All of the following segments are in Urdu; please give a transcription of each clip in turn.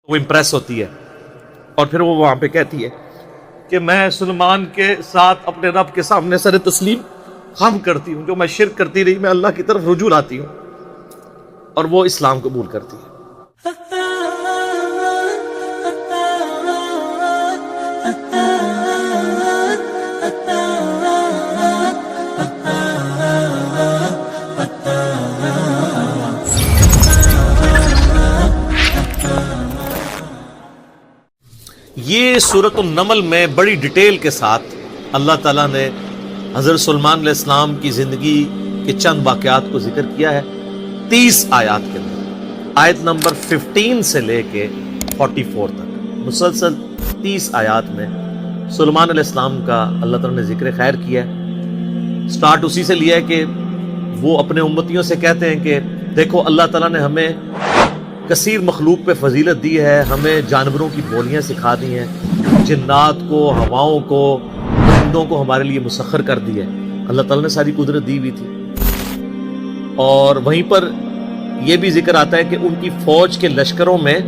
وہ امپریس ہوتی ہے اور پھر وہ وہاں پہ کہتی ہے کہ میں سلمان کے ساتھ اپنے رب کے سامنے سر تسلیم خم کرتی ہوں، جو میں شرک کرتی رہی میں اللہ کی طرف رجوع لاتی ہوں، اور وہ اسلام قبول کرتی ہے۔ یہ سورۃ النمل میں بڑی ڈیٹیل کے ساتھ اللہ تعالیٰ نے حضرت سلیمان علیہ السلام کی زندگی کے چند واقعات کو ذکر کیا ہے 30 آیات کے اندر، آیت نمبر 15 سے لے کے 44 تک مسلسل 30 آیات میں سلیمان علیہ السلام کا اللہ تعالیٰ نے ذکر خیر کیا ہے۔ سٹارٹ اسی سے لیا ہے کہ وہ اپنے امتیوں سے کہتے ہیں کہ دیکھو اللہ تعالیٰ نے ہمیں کثیر مخلوق پہ فضیلت دی ہے، ہمیں جانوروں کی بولیاں سکھا دی ہیں، جنات کو، ہواؤں کو، پرندوں کو ہمارے لیے مسخر کر دی ہے، اللہ تعالیٰ نے ساری قدرت دی ہوئی تھی۔ اور وہیں پر یہ بھی ذکر آتا ہے کہ ان کی فوج کے لشکروں میں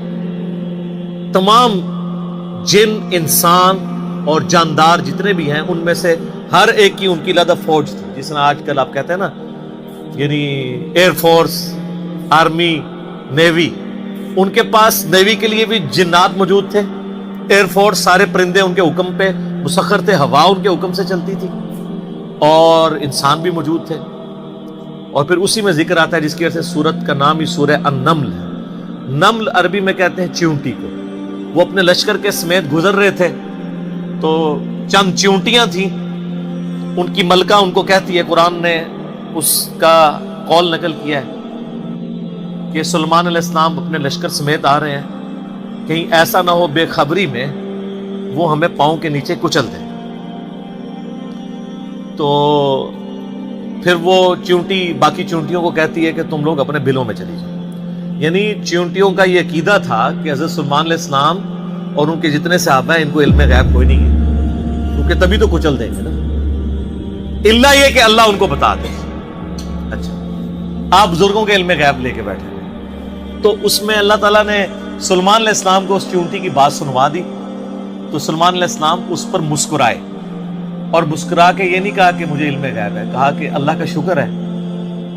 تمام جن، انسان اور جاندار جتنے بھی ہیں ان میں سے ہر ایک کی ان کی علیحدہ فوج تھی، جس طرح آج کل آپ کہتے ہیں نا یعنی ایئر فورس، آرمی، نیوی، ان کے پاس نیوی کے لیے بھی جنات موجود تھے، ایئر فورس سارے پرندے ان کے حکم پہ مسخر تھے، ہوا ان کے حکم سے چلتی تھی، اور انسان بھی موجود تھے۔ اور پھر اسی میں ذکر آتا ہے جس کی وجہ سے سورت کا نام ہی سورہ النمل ہے۔ نمل عربی میں کہتے ہیں چیونٹی کو۔ وہ اپنے لشکر کے سمیت گزر رہے تھے تو چند چیونٹیاں تھیں، ان کی ملکہ ان کو کہتی ہے، قرآن نے اس کا قول نقل کیا ہے کہ سلیمان علیہ السلام اپنے لشکر سمیت آ رہے ہیں، کہیں ایسا نہ ہو بے خبری میں وہ ہمیں پاؤں کے نیچے کچل دیں۔ تو پھر وہ چیونٹی باقی چیونٹیوں کو کہتی ہے کہ تم لوگ اپنے بلوں میں چلی جاؤ۔ یعنی چیونٹیوں کا یہ عقیدہ تھا کہ حضرت سلیمان علیہ السلام اور ان کے جتنے صحابہ ہیں ان کو علم غیب کوئی نہیں ہے، کیونکہ تبھی تو کچل دیں گے نا، الا یہ کہ اللہ ان کو بتا دے۔ اچھا، آپ بزرگوں کے علم غیب لے کے بیٹھے، تو اس میں اللہ تعالیٰ نے سلیمان علیہ السلام کو اس چیونٹی کی بات سنوا دی، تو سلیمان علیہ السلام اس پر مسکرائے، اور مسکرا کے یہ نہیں کہا کہ مجھے علم غیب ہے، کہا کہ اللہ کا شکر ہے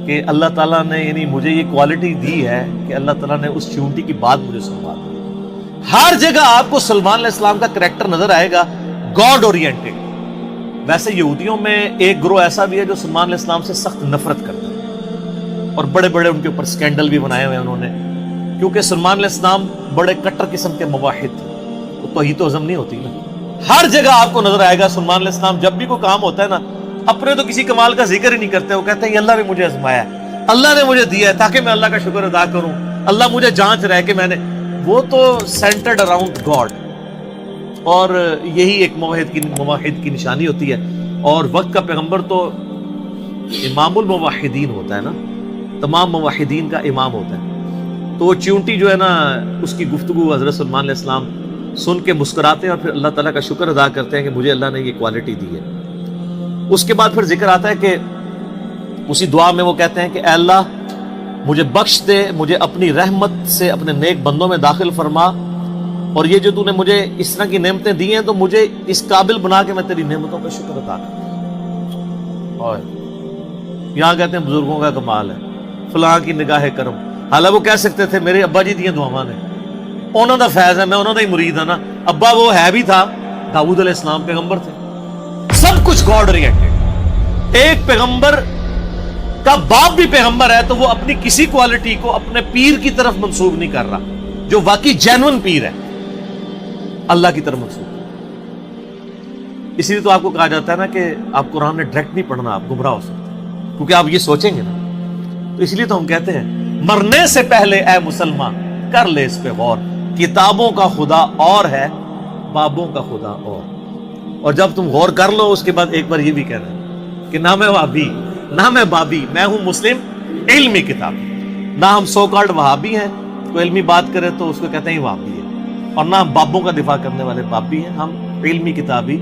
کہ اللہ تعالیٰ نے یعنی مجھے یہ کوالٹی دی ہے کہ اللہ تعالیٰ نے اس چیونٹی کی بات مجھے سنوا دی۔ ہر جگہ آپ کو سلیمان علیہ السلام کا کریکٹر نظر آئے گا گاڈ اورینٹڈ۔ ویسے یہودیوں میں ایک گروہ ایسا بھی ہے جو سلیمان علیہ السلام سے سخت نفرت کرتا ہے، اور بڑے بڑے ان کے اوپر سکینڈل بھی بنائے ہوئے انہوں نے، کیونکہ سلیمان علیہ السلام بڑے کٹر قسم کے موحد تھے، تو توحید و عزم نہیں ہوتی نا۔ ہر جگہ آپ کو نظر آئے گا سلیمان علیہ السلام جب بھی کوئی کام ہوتا ہے نا، اپنے تو کسی کمال کا ذکر ہی نہیں کرتے، وہ کہتے ہیں اللہ نے مجھے آزمایا ہے، اللہ نے مجھے دیا ہے تاکہ میں اللہ کا شکر ادا کروں، اللہ مجھے جانچ رہے کہ میں نے، وہ تو سینٹرڈ اراؤنڈ گاڈ۔ اور یہی ایک موحد کی نشانی ہوتی ہے، اور وقت کا پیغمبر تو امام الموحدین ہوتا ہے نا، تمام موحدین کا امام ہوتا ہے۔ تو وہ چیونٹی جو ہے نا، اس کی گفتگو حضرت سلیمان علیہ السلام سن کے مسکراتے ہیں اور پھر اللہ تعالیٰ کا شکر ادا کرتے ہیں کہ مجھے اللہ نے یہ کوالٹی دی ہے۔ اس کے بعد پھر ذکر آتا ہے کہ اسی دعا میں وہ کہتے ہیں کہ اے اللہ مجھے بخش دے، مجھے اپنی رحمت سے اپنے نیک بندوں میں داخل فرما، اور یہ جو تو نے مجھے اس طرح کی نعمتیں دی ہیں تو مجھے اس قابل بنا کے میں تیری نعمتوں کا شکر ادا کروں۔ اور یہاں کہتے ہیں بزرگوں کا کمال ہے، فلاں کی نگاہ کرم، حالانکہ وہ کہہ سکتے تھے میرے ابا جی دیاں دعاواں نے، انہوں دا فیض ہے، میں انہوں دا ہی مرید ہوں نا۔ ابا وہ ہے بھی تھا، داؤد علیہ السلام پیغمبر تھے، سب کچھ گاڈ اورینٹڈ۔ ایک پیغمبر کا باپ بھی پیغمبر ہے تو وہ اپنی کسی کوالٹی کو اپنے پیر کی طرف منسوب نہیں کر رہا، جو واقعی جینون پیر ہے اللہ کی طرف منسوب۔ اسی لیے تو آپ کو کہا جاتا ہے نا کہ آپ قرآن نے ڈائریکٹ نہیں پڑھنا، آپ گمراہ ہو سکتے ہیں، کیونکہ آپ یہ سوچیں گے نا۔ تو اس لیے تو ہم کہتے ہیں مرنے سے پہلے اے مسلمان کر لے اس پہ غور، کتابوں کا خدا اور ہے، بابوں کا خدا اور جب تم غور کر لو اس کے بعد ایک بار یہ بھی کہنا کہ نہ میں وہابی نہ میں بابی، میں ہوں مسلم علمی کتاب، نہ ہم سو کالڈ وہابی ہیں، کوئی علمی بات کرے تو اس کو کہتے ہیں وہابی ہے، اور نہ ہم بابوں کا دفاع کرنے والے بابی ہیں، ہم علمی کتابی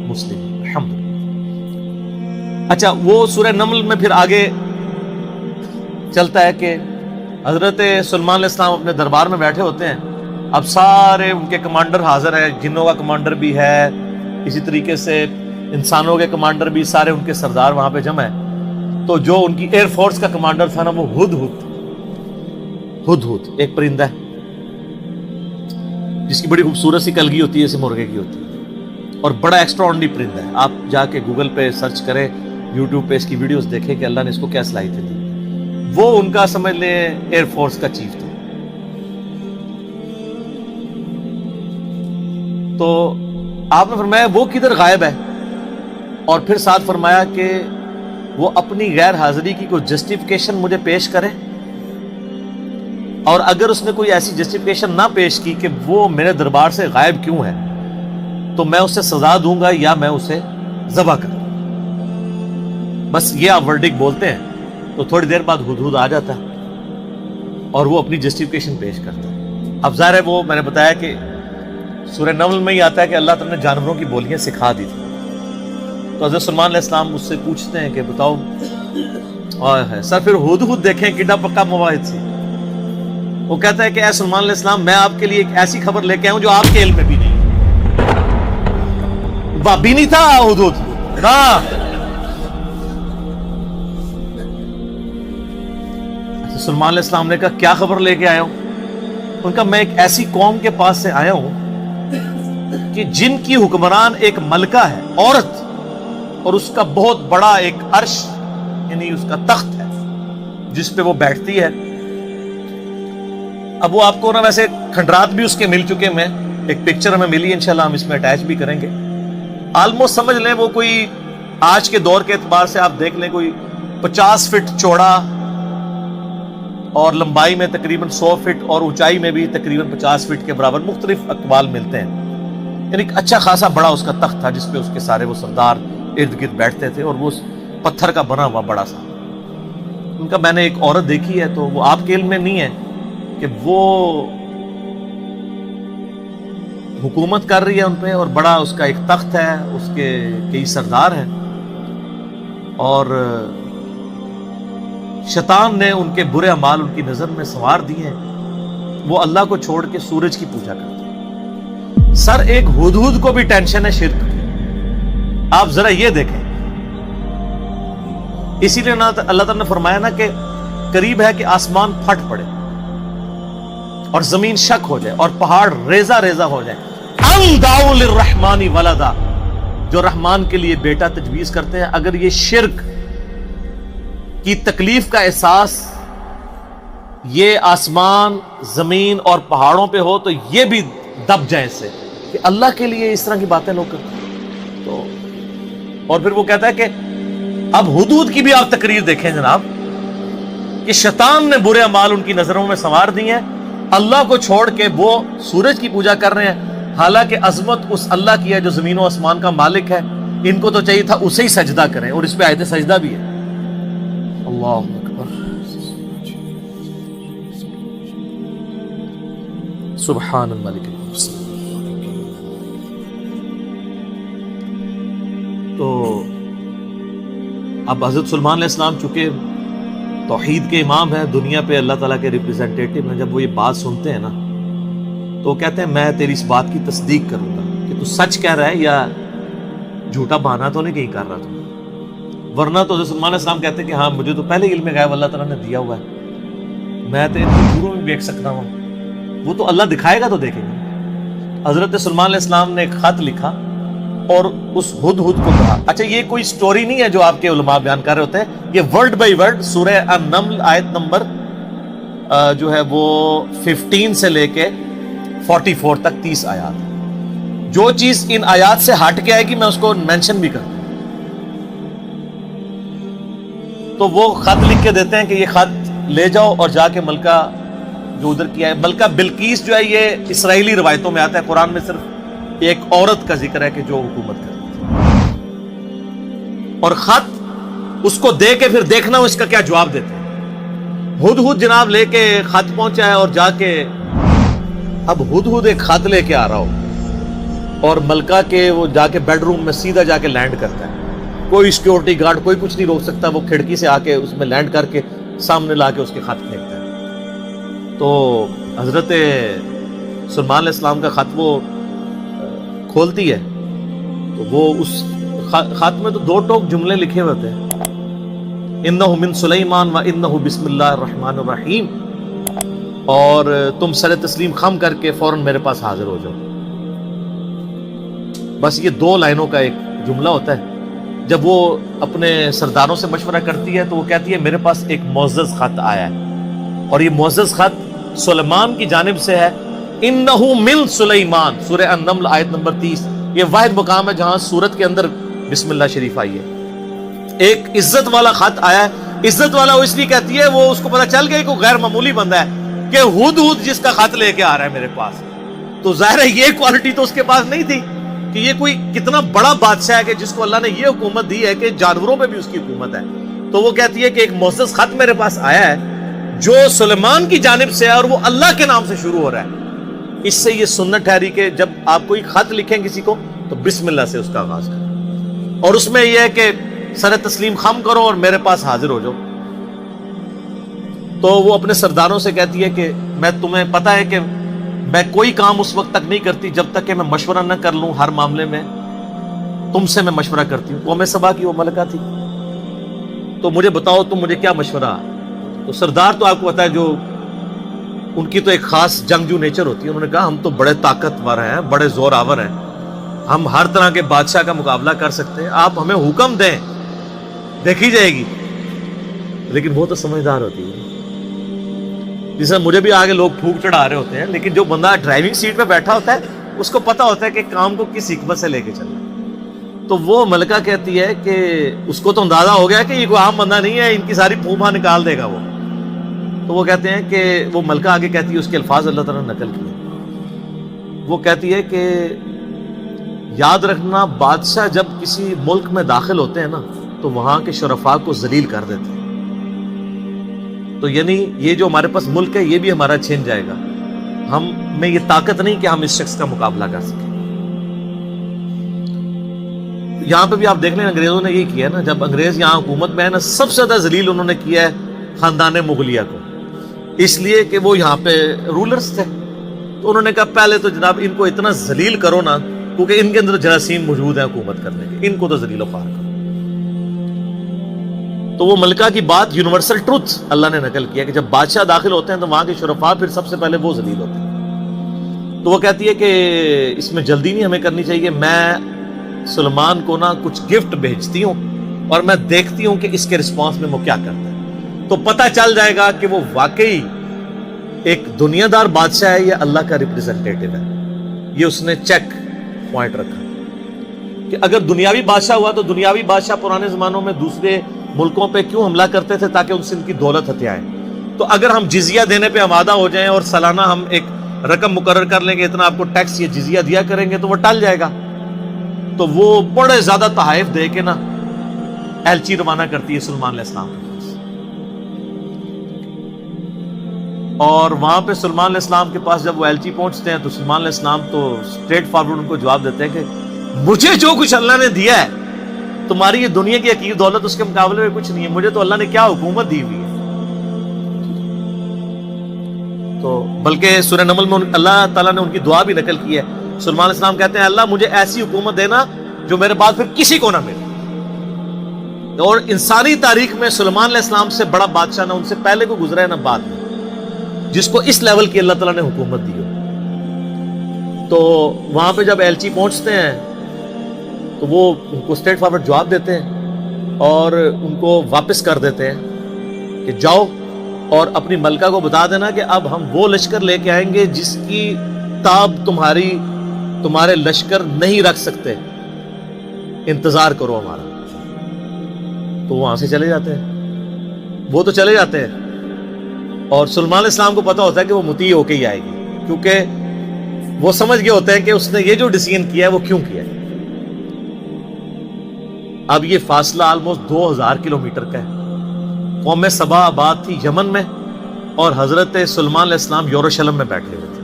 مسلم ہیں، الحمدللہ۔ اچھا، وہ سورہ نمل میں پھر آگے چلتا ہے کہ حضرت سلیمان علیہ السلام اپنے دربار میں بیٹھے ہوتے ہیں اب سارے ان کے کمانڈر حاضر ہیں، جنوں کا کمانڈر بھی ہے، اسی طریقے سے انسانوں کے کمانڈر بھی، سارے ان کے سردار وہاں پہ جمع ہیں۔ تو جو ان کی ایئر فورس کا کمانڈر تھا نا، وہ ہدہد ایک پرندہ ہے جس کی بڑی خوبصورت سی کلگی ہوتی ہے، جیسے مرغے کی ہوتی ہے، اور بڑا ایکسٹرا آرڈنری پرندہ ہے۔ آپ جا کے گوگل پہ سرچ کریں، یوٹیوب پہ اس کی ویڈیوز دیکھیں کہ اللہ نے اس کو کیا صلاحیتیں دی۔ وہ ان کا سمجھ لیں ایئر فورس کا چیف تھا۔ تو آپ نے فرمایا وہ کدھر غائب ہے، اور پھر ساتھ فرمایا کہ وہ اپنی غیر حاضری کی کوئی جسٹیفیکیشن مجھے پیش کرے، اور اگر اس نے کوئی ایسی جسٹیفیکیشن نہ پیش کی کہ وہ میرے دربار سے غائب کیوں ہے، تو میں اسے سزا دوں گا یا میں اسے ذبح کر دوں۔ بس یہ آپ ورڈک بولتے ہیں تو تھوڑی دیر بعد ہدہد آ جاتا ہے اور وہ اپنی جسٹیفیکیشن پیش کرتا ہے۔ اب ظاہر ہے وہ میں نے بتایا کہ سورہ نمل میں ہی آتا ہے کہ اللہ تعالیٰ نے جانوروں کی بولیاں سکھا دی تھی۔ تو حضرت سلمان علیہ السلام مجھ سے پوچھتے ہیں کہ بتاؤ سر پھر ہدہد دیکھیں کڈا پکا مواحد سی۔ وہ کہتا ہے کہ اے سلمان علیہ السلام، میں آپ کے لیے ایک ایسی خبر لے کے آؤں جو آپ کے علم میں بھی نہیں، بابی نہیں تھا ہدہد نا۔ سلمان علیہ السلام نے کہا کیا خبر لے کے آیا ہوں؟ ان کا میں ایک ایسی قوم کے پاس سے آیا ہوں کہ جن کی حکمران ایک ملکہ ہے، عورت، اور اس کا بہت بڑا ایک عرش یعنی اس کا تخت ہے جس پہ وہ بیٹھتی ہے۔ اب وہ آپ کو نا ویسے کھنڈرات بھی اس کے مل چکے ہیں، ایک پکچر ہمیں ملی، انشاءاللہ ہم اس میں اٹیچ بھی کریں گے۔ آلموسٹ سمجھ لیں وہ کوئی آج کے دور کے اعتبار سے آپ دیکھ لیں کوئی 50 فٹ چوڑا اور لمبائی میں تقریباً 100 فٹ اور اونچائی میں بھی تقریباً 50 فٹ کے برابر، مختلف اقوال ملتے ہیں۔ یعنی ایک اچھا خاصا بڑا اس کا تخت تھا جس پہ اس کے سارے وہ سردار ارد گرد بیٹھتے تھے، اور وہ پتھر کا بنا ہوا بڑا سا۔ ان کا میں نے ایک عورت دیکھی ہے، تو وہ آپ کے علم میں نہیں ہے کہ وہ حکومت کر رہی ہے ان پہ، اور بڑا اس کا ایک تخت ہے، اس کے کئی سردار ہیں، اور شیطان نے ان کے برے اعمال ان کی نظر میں سنوار دیے ہیں۔ وہ اللہ کو چھوڑ کے سورج کی پوجا کرتے ہیں۔ سر ایک ہدہد کو بھی ٹینشن ہے شرک کی، آپ ذرا یہ دیکھیں۔ اسی لیے اللہ تعالیٰ نے فرمایا نا کہ قریب ہے کہ آسمان پھٹ پڑے اور زمین شک ہو جائے اور پہاڑ ریزہ ریزہ ہو جائے۔ ان دعوا للرحمن ولدا، جو رحمان کے لیے بیٹا تجویز کرتے ہیں، اگر یہ شرک کی تکلیف کا احساس یہ آسمان، زمین اور پہاڑوں پہ ہو تو یہ بھی دب جائیں اس سے کہ اللہ کے لیے اس طرح کی باتیں لوگ کرتے ہیں۔ تو اور پھر وہ کہتا ہے کہ اب ہدہد کی بھی آپ تقریر دیکھیں جناب، کہ شیطان نے برے اعمال ان کی نظروں میں سنوار دی ہیں، اللہ کو چھوڑ کے وہ سورج کی پوجا کر رہے ہیں، حالانکہ عظمت اس اللہ کی ہے جو زمین و آسمان کا مالک ہے۔ ان کو تو چاہیے تھا اسے ہی سجدہ کریں، اور اس پہ آیت سجدہ بھی ہے۔ اللہ اکبر، سبحان الملک۔ تو اب حضرت سلمان علیہ السلام چونکہ توحید کے امام ہیں، دنیا پہ اللہ تعالیٰ کے ریپریزنٹیٹیو ہیں، جب وہ یہ بات سنتے ہیں نا تو کہتے ہیں میں تیری اس بات کی تصدیق کروں گا کہ تو سچ کہہ رہا ہے یا جھوٹا بہانا تو نہیں کہیں کر رہا تو، ورنہ تو حضرت سلمان علیہ السلام کہتے ہیں کہ ہاں مجھے تو پہلے علم غیب اللہ تعالیٰ نے دیا ہوا ہے، میں تو دوروں میں دیکھ سکتا ہوں، وہ تو اللہ دکھائے گا تو دیکھیں گے۔ حضرت سلمان علیہ السلام نے ایک خط لکھا اور اس ہدہد کو کہا۔ اچھا یہ کوئی سٹوری نہیں ہے جو آپ کے علماء بیان کر رہے ہوتے ہیں، یہ ورڈ بائی ورڈ سورہ النمل آیت نمبر جو ہے وہ 15 سے لے کے 44 تک 30 آیات۔ جو چیز ان آیات سے ہٹ کے آئے گی میں اس کو مینشن بھی کروں۔ تو وہ خط لکھ کے دیتے ہیں کہ یہ خط لے جاؤ اور جا کے ملکہ جو ادھر کیا ہے، ملکہ بلقیس جو ہے یہ اسرائیلی روایتوں میں آتا ہے، قرآن میں صرف ایک عورت کا ذکر ہے کہ جو حکومت کرتی ہے، اور خط اس کو دے کے پھر دیکھنا اس کا کیا جواب دیتے ہیں۔ ہدہد جناب لے کے خط پہنچا ہے اور جا کے اب ہدہد ایک خط لے کے آ رہا ہو اور ملکہ کے وہ جا کے بیڈ روم میں سیدھا جا کے لینڈ کرتا ہے، کوئی سیکیورٹی گارڈ کوئی کچھ نہیں روک سکتا، وہ کھڑکی سے آ کے اس میں لینڈ کر کے سامنے لا کے اس کے خط پھینکتا ہے۔ تو حضرت سلیمان علیہ السلام کا خط وہ کھولتی ہے تو وہ اس خط میں تو 2 ٹوک جملے لکھے ہوتے ہیں، انہ من سلیمان و انہ بسم اللہ الرحمن الرحیم، اور تم سر تسلیم خم کر کے فوراً میرے پاس حاضر ہو جاؤ. بس یہ 2 لائنوں کا ایک جملہ ہوتا ہے. جب وہ اپنے سرداروں سے مشورہ کرتی ہے تو وہ کہتی ہے میرے پاس ایک معزز خط آیا ہے، اور یہ معزز خط سلیمان کی جانب سے ہے. انہ من سلیمان، سورہ النمل آیت نمبر 30. یہ واحد مقام ہے جہاں سورت کے اندر بسم اللہ شریف آئی ہے. ایک عزت والا خط آیا ہے. عزت والا وہ اس لیے کہتی ہے وہ اس کو پتا چل گیا کہ غیر معمولی بندہ ہے کہ ہدہد جس کا خط لے کے آ رہا ہے میرے پاس. تو ظاہر ہے یہ کوالٹی تو اس کے پاس نہیں تھی کہ یہ کوئی کتنا بڑا بادشاہ ہے کہ جس کو اللہ نے یہ حکومت دی ہے کہ جانوروں پہ بھی اس کی حکومت ہے. تو وہ کہتی ہے کہ ایک معزز خط میرے پاس آیا ہے جو سلیمان کی جانب سے ہے اور وہ اللہ کے نام سے شروع ہو رہا ہے. اس سے یہ سنت ٹھہری کہ جب آپ کوئی خط لکھیں کسی کو تو بسم اللہ سے اس کا آغاز کریں، اور اس میں یہ ہے کہ سر تسلیم خم کرو اور میرے پاس حاضر ہو جاؤ. تو وہ اپنے سرداروں سے کہتی ہے کہ میں تمہیں پتا ہے کہ میں کوئی کام اس وقت تک نہیں کرتی جب تک کہ میں مشورہ نہ کر لوں. ہر معاملے میں تم سے میں مشورہ کرتی ہوں. قوم سبا کی وہ ملکہ تھی. تو مجھے بتاؤ تم مجھے کیا مشورہ. تو سردار تو آپ کو پتا ہے جو ان کی تو ایک خاص جنگجو نیچر ہوتی ہے. انہوں نے کہا ہم تو بڑے طاقتور ہیں، بڑے زور آور ہیں، ہم ہر طرح کے بادشاہ کا مقابلہ کر سکتے ہیں، آپ ہمیں حکم دیں دیکھی جائے گی. لیکن وہ تو سمجھدار ہوتی ہے. جسے مجھے بھی آگے لوگ پھونک چڑھا رہے ہوتے ہیں، لیکن جو بندہ ڈرائیونگ سیٹ پہ بیٹھا ہوتا ہے اس کو پتا ہوتا ہے کہ کام کو کس حکمت سے لے کے چلنا. تو وہ ملکہ کہتی ہے کہ اس کو تو اندازہ ہو گیا کہ یہ کوئی عام بندہ نہیں ہے، ان کی ساری پھوپھا نکال دے گا وہ. تو وہ کہتے ہیں کہ وہ ملکہ آگے کہتی ہے، اس کے الفاظ اللہ تعالیٰ نے نقل کیے. وہ کہتی ہے کہ یاد رکھنا بادشاہ جب کسی ملک میں داخل ہوتے ہیں نا تو وہاں کے شرفاء کو ذلیل کر دیتے ہیں. تو یعنی یہ جو ہمارے پاس ملک ہے یہ بھی ہمارا چھن جائے گا. ہم میں یہ طاقت نہیں کہ ہم اس شخص کا مقابلہ کر سکیں. یہاں پہ بھی آپ دیکھ لیں انگریزوں نے یہی کیا ہے نا. جب انگریز یہاں حکومت میں ہے نا سب سے زیادہ ذلیل انہوں نے کیا ہے خاندان مغلیہ کو، اس لیے کہ وہ یہاں پہ رولرز تھے. تو انہوں نے کہا پہلے تو جناب ان کو اتنا ذلیل کرو نا، کیونکہ ان کے اندر جراثیم موجود ہیں حکومت کرنے کے، ان کو تو ذلیل و خوار کرو. تو وہ ملکہ کی بات یونیورسل ٹروتھ اللہ نے نقل کیا کہ جب بادشاہ داخل ہوتے ہیں تو وہاں کے شرفاء پھر سب سے پہلے وہ ذلیل ہوتے ہیں. تو وہ کہتی ہے کہ اس میں جلدی نہیں ہمیں کرنی چاہیے، میں سلیمان کو نا کچھ گفٹ بھیجتی ہوں اور میں دیکھتی ہوں کہ اس کے رسپانس میں وہ کیا کرتا ہے. تو پتہ چل جائے گا کہ وہ واقعی ایک دنیا دار بادشاہ ہے یا اللہ کا ریپریزنٹیٹو ہے. یہ اس نے چیک پوائنٹ رکھا کہ اگر دنیاوی بادشاہ ہوا تو دنیاوی بادشاہ پرانے زمانوں میں دوسرے ملکوں پہ کیوں حملہ کرتے تھے؟ تاکہ ان سے ان کی دولت ہتھیائیں. تو اگر ہم جزیہ دینے پہ آمادہ ہو جائیں اور سالانہ ہم ایک رقم مقرر کر لیں گے اتنا آپ کو ٹیکس یا جزیہ دیا کریں گے تو وہ ٹل جائے گا. تو وہ بڑے زیادہ تحائف دے کے نا ایلچی روانہ کرتی ہے سلیمان علیہ السلام کے پاس. اور وہاں پہ سلیمان علیہ السلام کے پاس جب وہ ایلچی پہنچتے ہیں تو سلیمان علیہ السلام تو اسٹریٹ فارورڈ ان کو جواب دیتے ہیں کہ مجھے جو کچھ اللہ نے دیا ہے تمہاری یہ دنیا کی حقیر دولت اس کے مقابلے میں کچھ نہیں ہے. مجھے تو اللہ نے کیا حکومت دی ہوئی ہے. تو بلکہ سورہ نمل میں اللہ تعالیٰ نے ان کی دعا بھی نقل کی ہے. سلیمان علیہ السلام کہتے ہیں اللہ مجھے ایسی حکومت دینا جو میرے بعد پھر کسی کو نہ ملے. اور انسانی تاریخ میں سلیمان علیہ السلام سے بڑا بادشاہ نہ ان سے پہلے کو گزرا ہے نہ بعد میں جس کو اس لیول کی اللہ تعالیٰ نے حکومت دی ہو. تو وہاں پہ جب ایلچی پہنچتے ہیں تو وہ ان کو اسٹریٹ فارورڈ جواب دیتے ہیں اور ان کو واپس کر دیتے ہیں کہ جاؤ اور اپنی ملکہ کو بتا دینا کہ اب ہم وہ لشکر لے کے آئیں گے جس کی تاب تمہارے لشکر نہیں رکھ سکتے، انتظار کرو ہمارا. تو وہاں سے چلے جاتے ہیں. وہ تو چلے جاتے ہیں اور سلیمان علیہ السلام کو پتا ہوتا ہے کہ وہ مطیع ہو کے ہی آئے گی، کیونکہ وہ سمجھ گئے ہوتے ہیں کہ اس نے یہ جو ڈیسیژن کیا ہے وہ کیوں کیا ہے. اب یہ فاصلہ آلموسٹ 2000 کلومیٹر کا ہے. قوم سبا آباد تھی یمن میں اور حضرت سلیمان علیہ السلام یروشلم میں بیٹھے ہوئے تھے،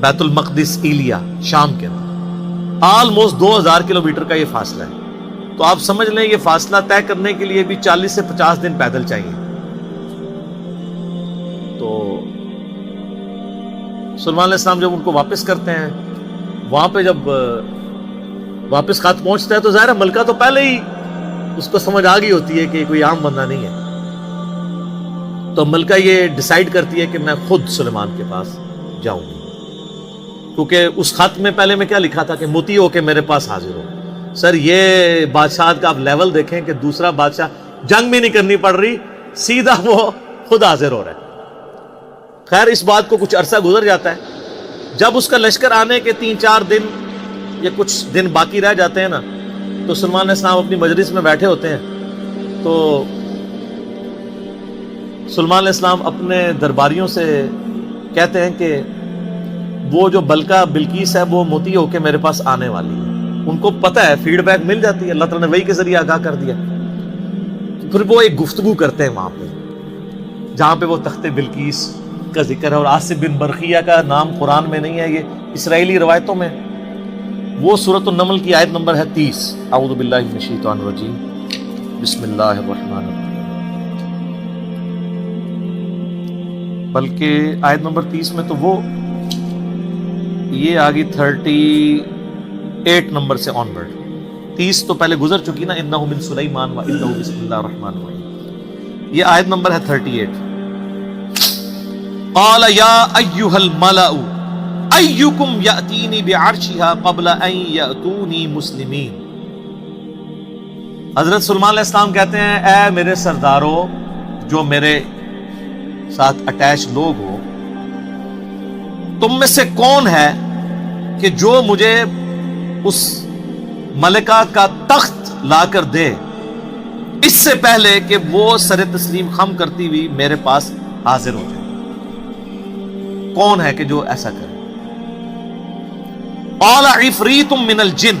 بیت المقدس ایلیا شام کے اندر. آلموسٹ 2000 کلومیٹر کا یہ فاصلہ ہے. تو آپ سمجھ لیں یہ فاصلہ طے کرنے کے لیے بھی 40 سے 50 دن پیدل چاہیے. تو سلیمان علیہ السلام جب ان کو واپس کرتے ہیں، وہاں پہ جب واپس خط پہنچتا ہے تو ظاہر ہے ملکہ تو پہلے ہی اس کو سمجھ آ گئی ہوتی ہے کہ کوئی عام بندہ نہیں ہے، تو ملکہ یہ ڈیسائیڈ کرتی ہے کہ میں خود سلیمان کے پاس جاؤں گی، کیونکہ اس خط میں پہلے میں کیا لکھا تھا کہ مطیع ہو کے میرے پاس حاضر ہو۔ سر یہ بادشاہ کا آپ لیول دیکھیں کہ دوسرا بادشاہ جنگ بھی نہیں کرنی پڑ رہی، سیدھا وہ خود حاضر ہو رہا ہے۔ خیر اس بات کو کچھ عرصہ گزر جاتا ہے، جب اس کا لشکر آنے کے 3-4 دن یا کچھ دن باقی رہ جاتے ہیں نا، تو سلیمان علیہ السلام اپنی مجلس میں بیٹھے ہوتے ہیں، تو سلیمان علیہ السلام اپنے درباریوں سے کہتے ہیں کہ وہ جو بلقیس بلقیس ہے وہ مطیع ہو کے میرے پاس آنے والی ہے۔ ان کو پتہ ہے، فیڈ بیک مل جاتی ہے، اللہ تعالیٰ نے وحی کے ذریعے آگاہ کر دیا۔ پھر وہ ایک گفتگو کرتے ہیں وہاں پہ، جہاں پہ وہ تخت بلقیس کا ذکر ہے، اور آصف بن برقیہ کا نام قرآن میں نہیں ہے، یہ اسرائیلی روایتوں میں۔ وہ سورۃ النمل کی آیت نمبر ہے 30۔ اعوذ باللہ من الشیطان الرجیم، بسم اللہ الرحمن الرحیم۔ بلکہ آیت نمبر 30 میں تو وہ یہ آگی 38 نمبر سے آن ورڈ، 30 تو پہلے گزر چکی نا، انہ من سلیمان و انہ بسم اللہ الرحمن الرحیم۔ یہ آیت نمبر ہے 38۔ قال یا ایھا الملأ ایکم یأتینی بعرشها قبل ان یأتونی مسلمین۔ حضرت سلیمان علیہ السلام کہتے ہیں اے میرے سرداروں، جو میرے ساتھ اٹیچ لوگ ہو، تم میں سے کون ہے کہ جو مجھے اس ملکہ کا تخت لا کر دے اس سے پہلے کہ وہ سر تسلیم خم کرتی ہوئی میرے پاس حاضر ہو جائے؟ کون ہے کہ جو ایسا کرے؟ قال عفریت من الجن،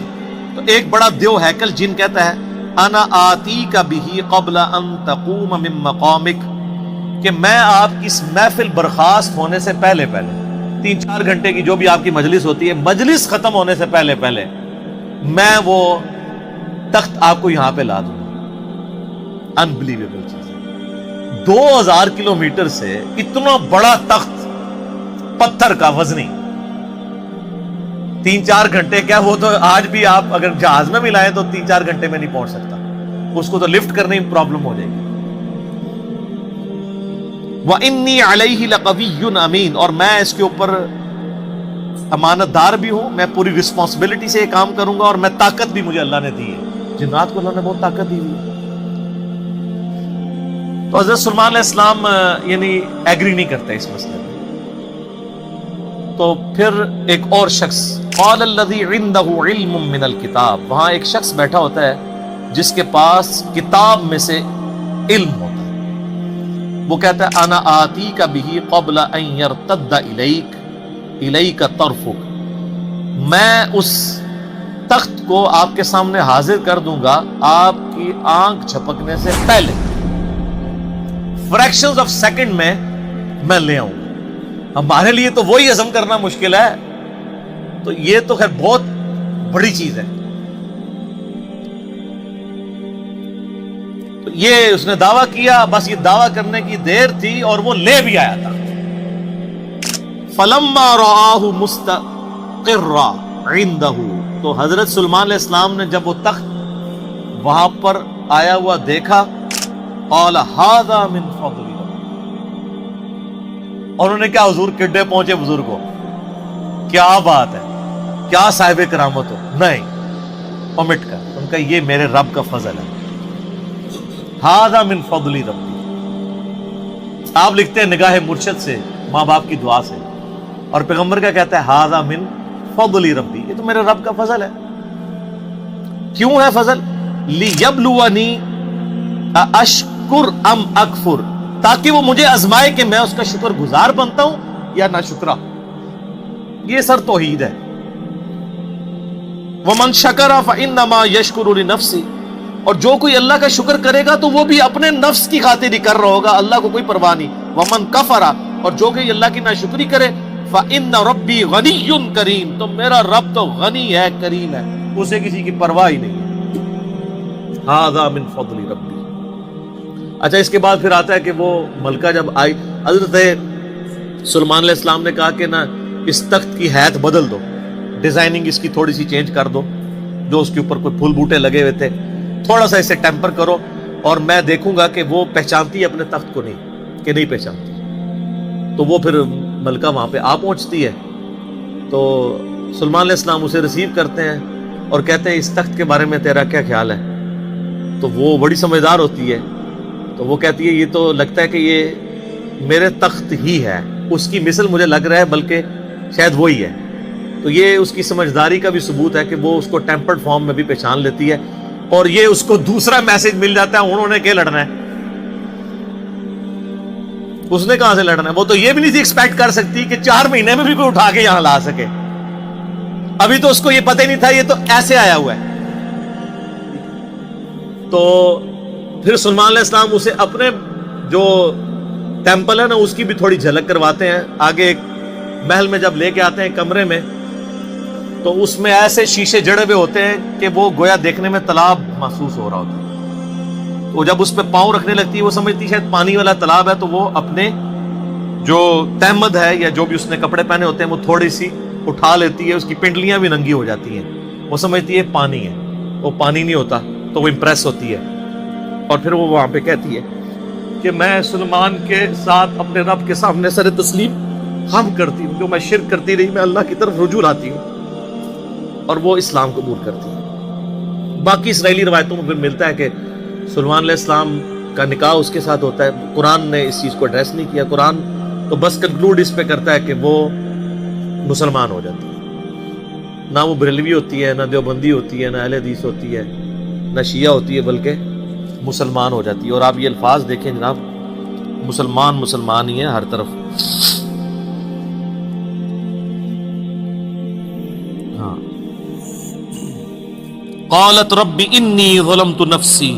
تو ایک بڑا دیو ہیکل جن کہتا ہے انا آتیک بہ قبل ان تقوم من مقامک، کہ میں آپ کی اس محفل برخاست ہونے سے پہلے 3-4 گھنٹے کی جو بھی آپ کی مجلس ہوتی ہے، مجلس ختم ہونے سے پہلے میں وہ تخت آپ کو یہاں پہ لا دوں گا۔ انبلیویبل چیز ہے، 2000 کلومیٹر سے اتنا بڑا تخت پتھر کا وزنی، 3-4 گھنٹے کیا، وہ تو آج بھی آپ اگر جہاز میں بھی لائیں تو 3-4 گھنٹے میں نہیں پہنچ سکتا، اس کو تو لفٹ کرنے میں پرابلم ہو جائے گی۔ وَإِنِّي عَلَيْهِ لَقَوِيٌّ أَمِينٌ، اور میں اس کے اوپر امانت دار بھی ہوں، میں پوری رسپانسبلٹی سے یہ کام کروں گا، اور میں طاقت بھی مجھے اللہ نے دی ہے، جنات کو اللہ نے بہت طاقت دی ہوئی ہے۔ تو حضرت سلیمان علیہ السلام یعنی ایگری نہیں کرتے اس مسئلے میں۔ تو پھر ایک اور شخص، قال الذی عندہ علم من الکتاب، وہاں ایک شخص بیٹھا ہوتا ہے جس کے پاس کتاب میں سے علم ہوتا ہے، وہ کہتا ہے انا آتیک بہ قبل ان یرتد الیک طرفک، میں اس تخت کو آپ کے سامنے حاضر کر دوں گا آپ کی آنکھ جھپکنے سے پہلے، فریکشنز آف سیکنڈ میں لے آؤں گا۔ ہمارے لیے تو وہی ہضم کرنا مشکل ہے، تو یہ تو خیر بہت بڑی چیز ہے۔ تو یہ اس نے دعویٰ کیا، بس یہ دعویٰ کرنے کی دیر تھی اور وہ لے بھی آیا تھا۔ فلما رآہ مستقرا عندہ، تو حضرت سلیمان علیہ السلام نے جب وہ تخت وہاں پر آیا ہوا دیکھا، قال ھذا من فضل ربی، اور انہوں نے کیا حضور کڈے پہنچے بزرگوں، کیا بات ہے، کیا صاحب کرامت ہو، نہیں omit کر، ان کا یہ میرے رب کا فضل ہے، ھذا من فضل ربی۔ آپ لکھتے ہیں نگاہ مرشد سے، ماں باپ کی دعا سے، اور پیغمبر کا کہتا ہے ھذا من فضل ربی، یہ تو میرے رب کا فضل ہے۔ کیوں ہے فضل؟ لیبلونی اشکر ام اکفر، تاکہ وہ مجھے آزمائے کہ میں اس کا شکر گزار بنتا ہوں یا ناشکرا۔ یہ سر توحید ہے۔ ومن شکر فانما یشکر لنفسہ، اور جو کوئی اللہ کا شکر کرے گا تو وہ بھی اپنے نفس کی خاطر ہی کر رہا ہوگا، اللہ کو کوئی پرواہ نہیں۔ ومن کفر، اور جو کوئی اللہ کی ناشکری کرے، فان ربی غنی کریم، تو میرا رب تو غنی ہے، کریم ہے، اسے کسی کی پرواہ ہی نہیں ہے۔ ھذا من فضل ربی۔ اچھا اس کے بعد پھر آتا ہے کہ وہ ملکہ جب آئی، حضرت سلیمان علیہ السلام نے کہا کہ نا اس تخت کی حیت بدل دو، ڈیزائننگ اس کی تھوڑی سی چینج کر دو، جو اس کے اوپر کوئی پھول بوٹے لگے ہوئے تھے تھوڑا سا اسے ٹیمپر کرو، اور میں دیکھوں گا کہ وہ پہچانتی ہے اپنے تخت کو نہیں کہ نہیں پہچانتی۔ تو وہ پھر ملکہ وہاں پہ آ پہنچتی ہے، تو سلیمان علیہ السلام اسے ریسیو کرتے ہیں اور کہتے ہیں اس تخت کے بارے میں تیرا کیا خیال ہے؟ تو وہ بڑی سمجھدار ہوتی ہے، تو وہ کہتی ہے یہ تو لگتا ہے کہ یہ میرے تخت ہی ہے، اس کی مثل مجھے لگ رہا ہے بلکہ شاید وہی ہے۔ تو یہ اس کی سمجھداری کا بھی ثبوت ہے کہ وہ اس کو ٹیمپرڈ فارم میں بھی پہچان لیتی ہے، اور یہ اس کو دوسرا میسج مل جاتا ہے انہوں نے کیا لڑنا ہے، اس نے کہاں سے لڑنا ہے؟ وہ تو یہ بھی نہیں تھی ایکسپیکٹ کر سکتی کہ 4 مہینے میں بھی کوئی اٹھا کے یہاں لا سکے، ابھی تو اس کو یہ پتہ ہی نہیں تھا یہ تو ایسے آیا ہوا ہے۔ تو پھر سلیمان علیہ السلام اسے اپنے جو ٹیمپل ہے نا اس کی بھی تھوڑی جھلک کرواتے ہیں۔ آگے ایک محل میں جب لے کے آتے ہیں کمرے میں، تو اس میں ایسے شیشے جڑے ہوئے ہوتے ہیں کہ وہ گویا دیکھنے میں تالاب محسوس ہو رہا ہوتا ہے۔ تو جب اس پہ پاؤں رکھنے لگتی ہے وہ سمجھتی ہے شاید پانی والا تالاب ہے، تو وہ اپنے جو تہمد ہے یا جو بھی اس نے کپڑے پہنے ہوتے ہیں وہ تھوڑی سی اٹھا لیتی ہے، اس کی پنڈلیاں بھی ننگی ہو جاتی ہیں، وہ سمجھتی ہے پانی ہے، وہ پانی نہیں ہوتا، تو وہ امپریس ہوتی ہے، اور پھر وہ وہاں پہ کہتی ہے کہ میں سلیمان کے ساتھ اپنے رب کے سامنے سر تسلیم ہم کرتی ہوں، جو میں شرک کرتی رہی میں اللہ کی طرف رجوع لاتی ہوں، اور وہ اسلام قبول کرتی ہے۔ باقی اسرائیلی روایتوں میں پھر ملتا ہے کہ سلیمان علیہ السلام کا نکاح اس کے ساتھ ہوتا ہے۔ قرآن نے اس چیز کو ایڈریس نہیں کیا، قرآن تو بس کنکلوڈ اس پہ کرتا ہے کہ وہ مسلمان ہو جاتی ہے، نہ وہ بریلوی ہوتی ہے، نہ دیوبندی ہوتی ہے، نہ اہل حدیث ہوتی ہے، نہ شیعہ ہوتی ہے، بلکہ مسلمان ہو جاتی ہے۔ اور آپ یہ الفاظ دیکھیں جناب، مسلمان مسلمان ہی ہے ہر طرف۔ ہاں، قالت رب انی ظلمت نفسی،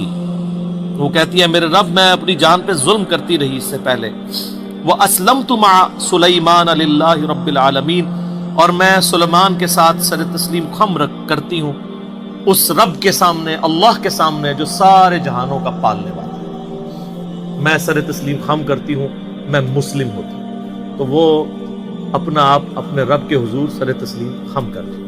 وہ کہتی ہے میرے رب میں اپنی جان پہ ظلم کرتی رہی اس سے پہلے، واسلمت مع سلیمان للہ رب العالمین، اور میں سلیمان کے ساتھ سر تسلیم خم کرتی ہوں اس رب کے سامنے، اللہ کے سامنے جو سارے جہانوں کا پالنے والا ہے، میں سر تسلیم خم کرتی ہوں، میں مسلم ہوتی ہوں۔ تو وہ اپنا آپ اپنے رب کے حضور سر تسلیم خم کر دی۔